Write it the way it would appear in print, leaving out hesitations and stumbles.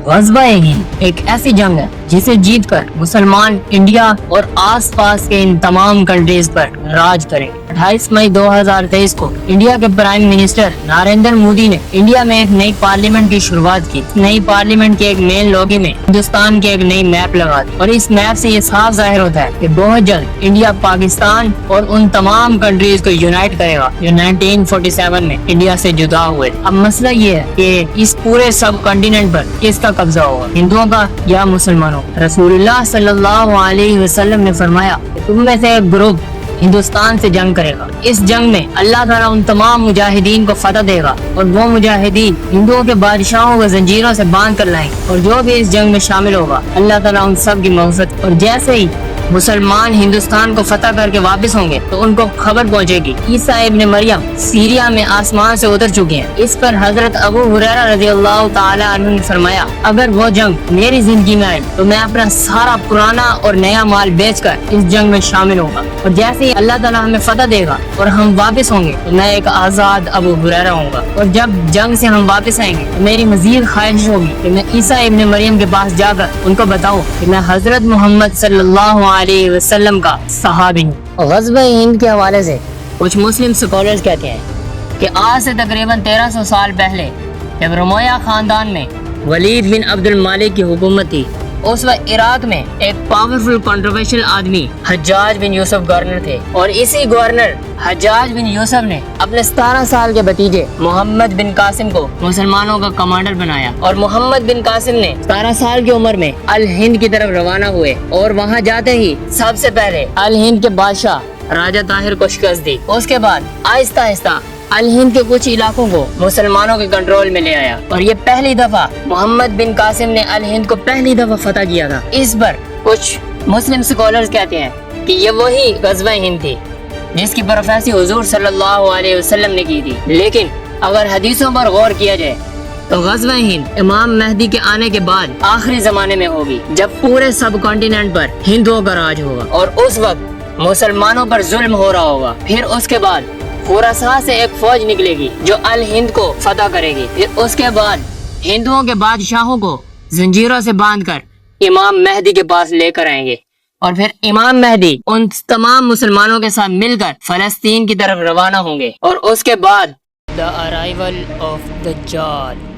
ग़ज़वा हिंद एक ऐसी जंग है जिसे जीतकर मुसलमान इंडिया और आसपास के इन तमाम कंट्रीज पर राज करेंगे। 28 मई 2023 को इंडिया के प्राइम मिनिस्टर नरेंद्र मोदी ने इंडिया में एक नई पार्लियामेंट की शुरुआत की। नई पार्लियामेंट के एक मेन लॉबी में हिंदुस्तान की एक नई मैप लगा दी और इस मैप से ये साफ जाहिर होता है कि बहुत जल्द इंडिया पाकिस्तान और उन तमाम कंट्रीज को यूनाइट करेगा जो 1947 में इंडिया से जुदा हुए। अब मसला ये है कि इस पूरे सब कॉन्टिनेंट पर किसका कब्जा होगा, हिंदुओं का या मुसलमानों का। रसूलुल्लाह सल्लल्लाहु अलैहि वसल्लम ने फरमाया तुम में से एक ग्रुप हिंदुस्तान से जंग करेगा। इस जंग में अल्लाह ताला उन तमाम मुजाहिदीन को फतह देगा और वो मुजाहिदीन हिंदुओं के बादशाहों को जंजीरों से बांध कर लाएंगे और जो भी इस जंग में शामिल होगा अल्लाह ताला उन सब की मग़फ़िरत। और जैसे ही मुसलमान हिंदुस्तान को फतह करके वापस होंगे तो उनको खबर पहुंचेगी ईसा इब्न मरियम सीरिया में आसमान से उतर चुके हैं। इस पर हजरत अबू हुरैरा रज़ियल्लाहु ताला अन्हु ने फरमाया अगर वो जंग मेरी जिंदगी में आए तो मैं अपना सारा पुराना और नया माल बेचकर इस जंग में शामिल होगा और जैसे ही अल्लाह ताला हमें फतह देगा और हम वापस होंगे तो मैं एक आजाद अबू हुरैरा होऊंगा। और जब जंग से हम वापस आएंगे तो मेरी मजीद ख्वाहिश होगी कि मैं ईसा इब्न मरियम के पास जाकर उनको बताऊं कि मैं हजरत मोहम्मद सल्लल्लाहु अलैहि वसल्लम का सहाबी हूँ। ग़ज़वा हिंद के हवाले से कुछ मुस्लिम स्कॉलर्स कहते हैं कि आज से तकरीबन 1300 साल पहले जब रमोया खानदान में वलीद बिन अब्दुल मालिक की हुकूमत थी उस वक्त इराक में एक पावरफुल कंट्रोवर्शियल आदमी हज्जाज बिन यूसुफ गवर्नर थे और इसी गवर्नर हज्जाज बिन यूसुफ ने अपने 17 साल के भतीजे मोहम्मद बिन कासिम को मुसलमानों का कमांडर बनाया और मोहम्मद बिन कासिम ने 17 साल की उम्र में अल हिंद की तरफ रवाना हुए और वहाँ जाते ही सबसे पहले अल हिंद के बादशाह राजा ताहिर को शिकस्त दी। उसके बाद आहिस्ता आहिस्ता अल हिंद के कुछ इलाकों को मुसलमानों के कंट्रोल में ले आया और ये पहली दफा मोहम्मद बिन कासिम ने अल हिंद को पहली दफा फतह किया था। इस पर कुछ मुस्लिम स्कॉलर्स कहते हैं कि ये वही ग़ज़वा हिंद थी जिसकी प्रोफेसी हुजूर सल्लल्लाहु अलैहि वसल्लम ने की थी। लेकिन अगर हदीसों पर गौर किया जाए तो ग़ज़वा हिंद इमाम मेहदी के आने के बाद आखिरी जमाने में होगी जब पूरे सब कॉन्टिनेंट पर हिंदुओं का राज होगा और उस वक्त मुसलमानों पर जुल्म हो रहा होगा। फिर उसके बाद खुरासान से एक फौज निकलेगी जो अल हिंद को फतह करेगी। फिर उसके बाद हिंदुओं के बादशाहों को जंजीरों से बांधकर इमाम मेहदी के पास लेकर आएंगे और फिर इमाम मेहदी उन तमाम मुसलमानों के साथ मिलकर फलस्तीन की तरफ रवाना होंगे और उसके बाद द अराइवल ऑफ दज्जाल।